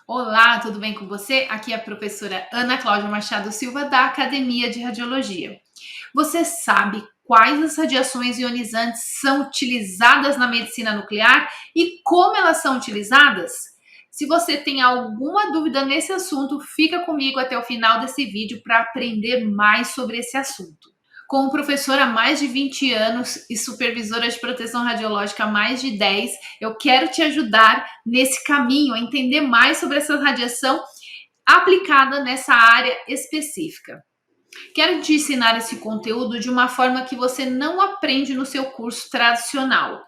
Olá, tudo bem com você? Aqui é a professora Ana Cláudia Machado Silva, da Academia de Radiologia. Você sabe quais as radiações ionizantes são utilizadas na medicina nuclear e como elas são utilizadas? Se você tem alguma dúvida nesse assunto, fica comigo até o final desse vídeo para aprender mais sobre esse assunto. Como professora há mais de 20 anos e supervisora de proteção radiológica há mais de 10, eu quero te ajudar nesse caminho, a entender mais sobre essa radiação aplicada nessa área específica. Quero te ensinar esse conteúdo de uma forma que você não aprende no seu curso tradicional.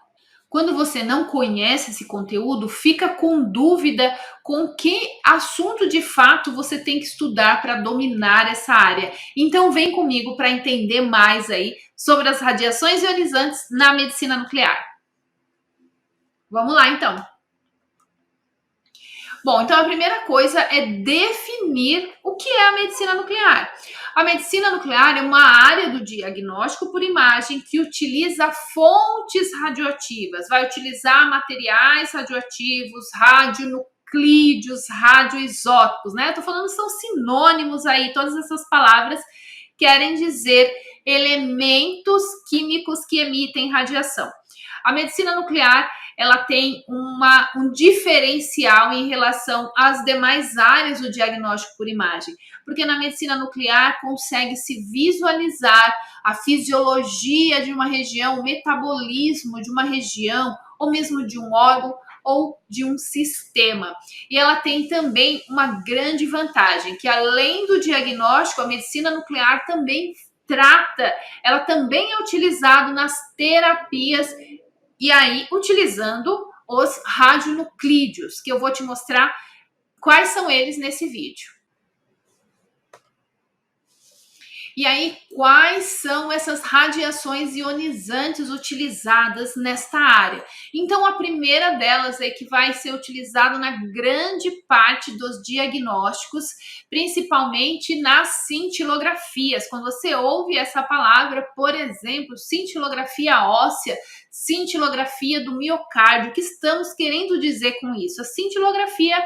Quando você não conhece esse conteúdo, fica com dúvida com que assunto de fato você tem que estudar para dominar essa área. Então vem comigo para entender mais aí sobre as radiações ionizantes na medicina nuclear. Vamos lá então. Bom, então a primeira coisa é definir o que é a medicina nuclear. A medicina nuclear é uma área do diagnóstico por imagem que utiliza fontes radioativas, vai utilizar materiais radioativos, radionuclídeos, radioisótopos, né? Eu tô falando são sinônimos aí, todas essas palavras querem dizer elementos químicos que emitem radiação. A medicina nuclear ela tem um diferencial em relação às demais áreas do diagnóstico por imagem, porque na medicina nuclear consegue-se visualizar a fisiologia de uma região, o metabolismo de uma região, ou mesmo de um órgão, ou de um sistema. E ela tem também uma grande vantagem, que além do diagnóstico, a medicina nuclear também trata, ela também é utilizada nas terapias e aí utilizando os radionuclídeos, que eu vou te mostrar quais são eles nesse vídeo. E aí, quais são essas radiações ionizantes utilizadas nesta área? Então, a primeira delas é que vai ser utilizada na grande parte dos diagnósticos, principalmente nas cintilografias. Quando você ouve essa palavra, por exemplo, cintilografia óssea, cintilografia do miocárdio, o que estamos querendo dizer com isso? A cintilografia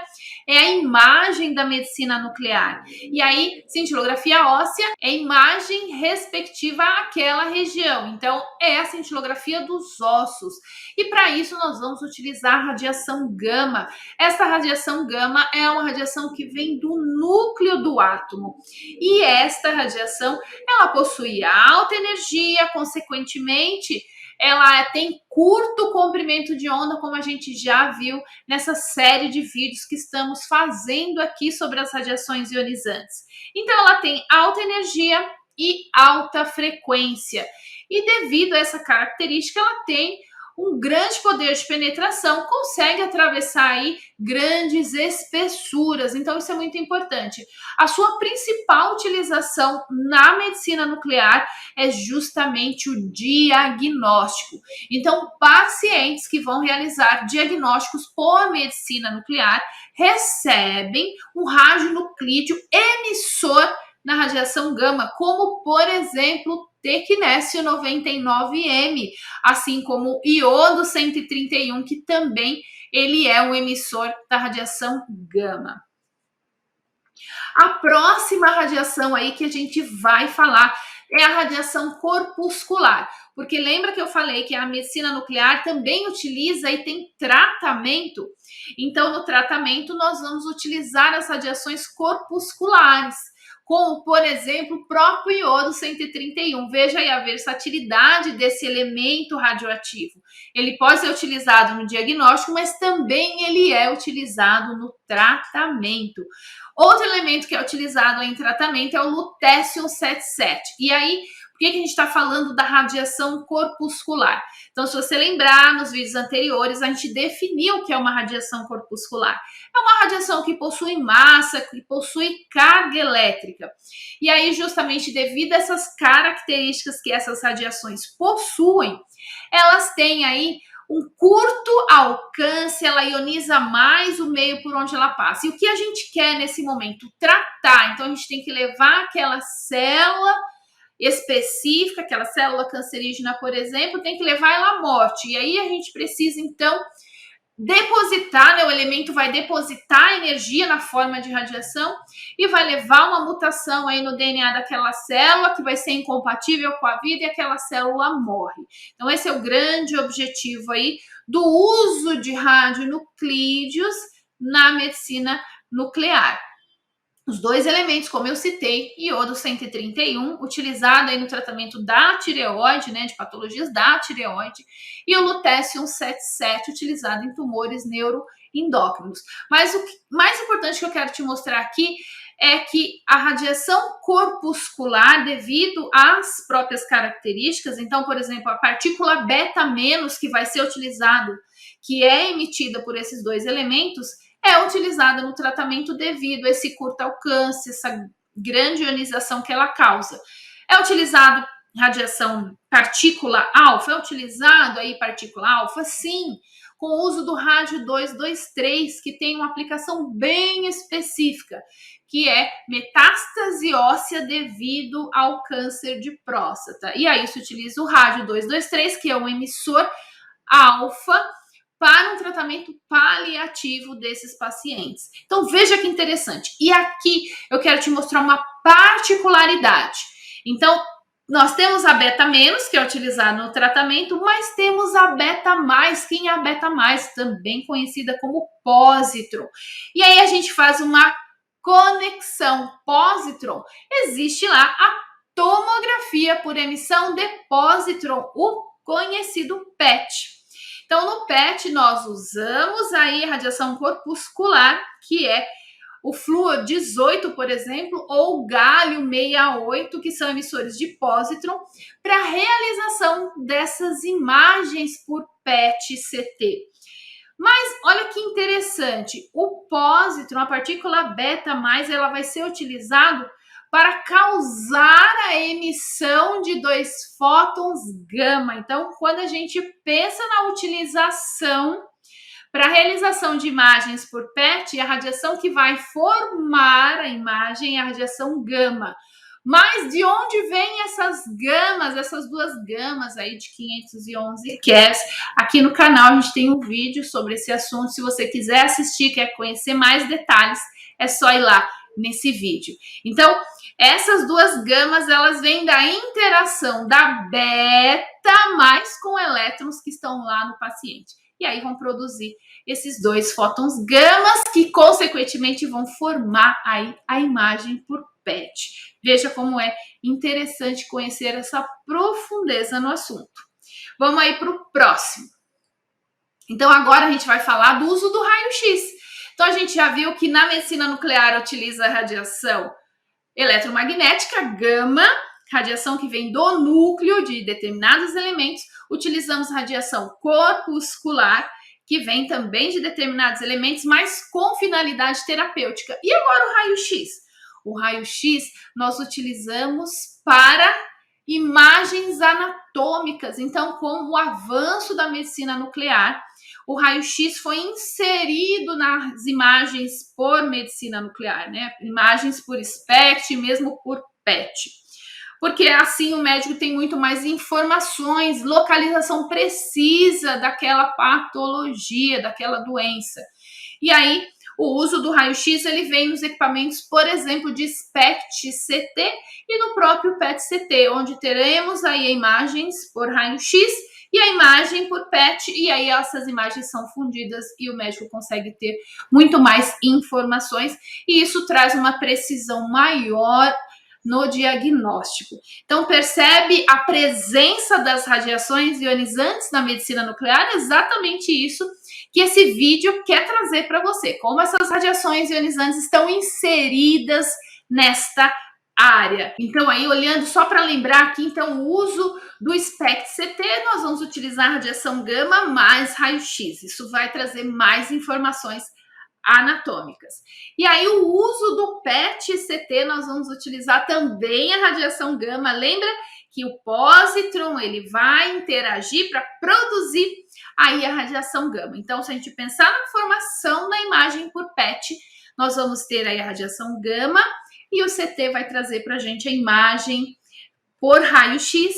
é a imagem da medicina nuclear. E aí, cintilografia óssea é a imagem respectiva àquela região. Então, é a cintilografia dos ossos. E para isso, nós vamos utilizar a radiação gama. Essa radiação gama é uma radiação que vem do núcleo do átomo. E esta radiação, ela possui alta energia, consequentemente, ela tem curto comprimento de onda, como a gente já viu nessa série de vídeos que estamos fazendo aqui sobre as radiações ionizantes. Então, ela tem alta energia e alta frequência. E devido a essa característica, ela tem um grande poder de penetração, consegue atravessar aí grandes espessuras. Então, isso é muito importante. A sua principal utilização na medicina nuclear é justamente o diagnóstico. Então, pacientes que vão realizar diagnósticos por medicina nuclear recebem um radionuclídeo emissor na radiação gama, como, por exemplo, Tecnésio 99M, assim como iodo 131, que também ele é um emissor da radiação gama. A próxima radiação aí que a gente vai falar é a radiação corpuscular, porque lembra que eu falei que a medicina nuclear também utiliza e tem tratamento? Então, no tratamento, nós vamos utilizar as radiações corpusculares, como, por exemplo, o próprio iodo 131. Veja aí a versatilidade desse elemento radioativo. Ele pode ser utilizado no diagnóstico, mas também ele é utilizado no tratamento. Outro elemento que é utilizado em tratamento é o lutécio 77. E aí, por que a gente está falando da radiação corpuscular? Então, se você lembrar, nos vídeos anteriores, a gente definiu o que é uma radiação corpuscular. É uma radiação que possui massa, que possui carga elétrica. E aí, justamente devido a essas características que essas radiações possuem, elas têm aí um curto alcance, ela ioniza mais o meio por onde ela passa. E o que a gente quer nesse momento? Tratar. Então, a gente tem que levar aquela célula específica, aquela célula cancerígena, por exemplo, tem que levar ela à morte. E aí a gente precisa, então, depositar, né, o elemento vai depositar energia na forma de radiação e vai levar uma mutação aí no DNA daquela célula que vai ser incompatível com a vida e aquela célula morre. Então esse é o grande objetivo aí do uso de radionuclídeos na medicina nuclear. Os dois elementos, como eu citei, iodo 131, utilizado aí no tratamento da tireoide, né, de patologias da tireoide, e o lutécio 177, utilizado em tumores neuroendócrinos. Mas o mais importante que eu quero te mostrar aqui é que a radiação corpuscular, devido às próprias características, então, por exemplo, a partícula beta- que vai ser utilizada, que é emitida por esses dois elementos, é utilizada no tratamento devido a esse curto alcance, essa grande ionização que ela causa. É utilizado radiação partícula alfa? É utilizado aí partícula alfa? Sim, com o uso do rádio 223, que tem uma aplicação bem específica, que é metástase óssea devido ao câncer de próstata. E aí se utiliza o rádio 223, que é um emissor alfa, para um tratamento paliativo desses pacientes. Então veja que interessante. E aqui eu quero te mostrar uma particularidade. Então nós temos a beta-, que é utilizada no tratamento, mas temos a beta-. Quem é a beta-, também conhecida como pósitron. E aí a gente faz uma conexão. Pósitron, existe lá a tomografia por emissão de pósitron, o conhecido PET. Então, no PET, nós usamos aí a radiação corpuscular, que é o flúor 18, por exemplo, ou o gálio 68, que são emissores de pósitron, para a realização dessas imagens por PET-CT. Mas olha que interessante, o pósitron, a partícula beta-, ela vai ser utilizado para causar a emissão de 2 fótons gama. Então, quando a gente pensa na utilização para a realização de imagens por PET, a radiação que vai formar a imagem é a radiação gama. Mas de onde vêm essas gamas, essas duas gamas aí de 511 keV? Aqui no canal a gente tem um vídeo sobre esse assunto. Se você quiser assistir, quer conhecer mais detalhes, é só ir lá nesse vídeo. Então, essas duas gamas, elas vêm da interação da beta- com elétrons que estão lá no paciente. E aí vão produzir esses 2 fótons gamas que, consequentemente, vão formar aí a imagem por PET. Veja como é interessante conhecer essa profundeza no assunto. Vamos aí para o próximo. Então, agora a gente vai falar do uso do raio-x. Então, a gente já viu que na medicina nuclear utiliza a radiação eletromagnética, gama, radiação que vem do núcleo de determinados elementos. Utilizamos radiação corpuscular, que vem também de determinados elementos, mas com finalidade terapêutica. E agora o raio-x? O raio-x nós utilizamos para imagens anatômicas. Então, com o avanço da medicina nuclear, o raio-x foi inserido nas imagens por medicina nuclear, né? Imagens por SPECT, mesmo por PET. Porque assim o médico tem muito mais informações, localização precisa daquela patologia, daquela doença. E aí, o uso do raio-x ele vem nos equipamentos, por exemplo, de SPECT-CT e no próprio PET-CT, onde teremos aí imagens por raio-x e a imagem por PET, e aí essas imagens são fundidas e o médico consegue ter muito mais informações, e isso traz uma precisão maior no diagnóstico. Então, percebe a presença das radiações ionizantes na medicina nuclear? É exatamente isso que esse vídeo quer trazer para você, como essas radiações ionizantes estão inseridas nesta área. Então, aí, olhando só para lembrar aqui, então, o uso do SPECT-CT, nós vamos utilizar radiação gama mais raio-x. Isso vai trazer mais informações anatômicas. E aí, o uso do PET-CT, nós vamos utilizar também a radiação gama. Lembra que o pósitron, ele vai interagir para produzir aí a radiação gama. Então, se a gente pensar na formação da imagem por PET, nós vamos ter aí a radiação gama e o CT vai trazer para a gente a imagem por raio-x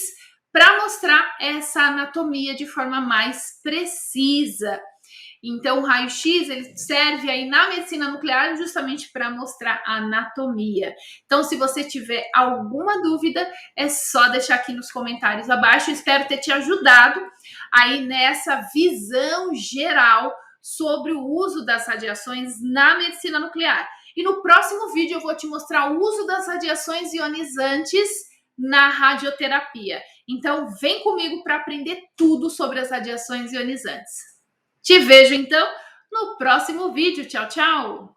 para mostrar essa anatomia de forma mais precisa. Então, o raio-x ele serve aí na medicina nuclear justamente para mostrar a anatomia. Então, se você tiver alguma dúvida, é só deixar aqui nos comentários abaixo. Eu espero ter te ajudado aí nessa visão geral sobre o uso das radiações na medicina nuclear. E no próximo vídeo eu vou te mostrar o uso das radiações ionizantes na radioterapia. Então, vem comigo para aprender tudo sobre as radiações ionizantes. Te vejo então no próximo vídeo. Tchau, tchau!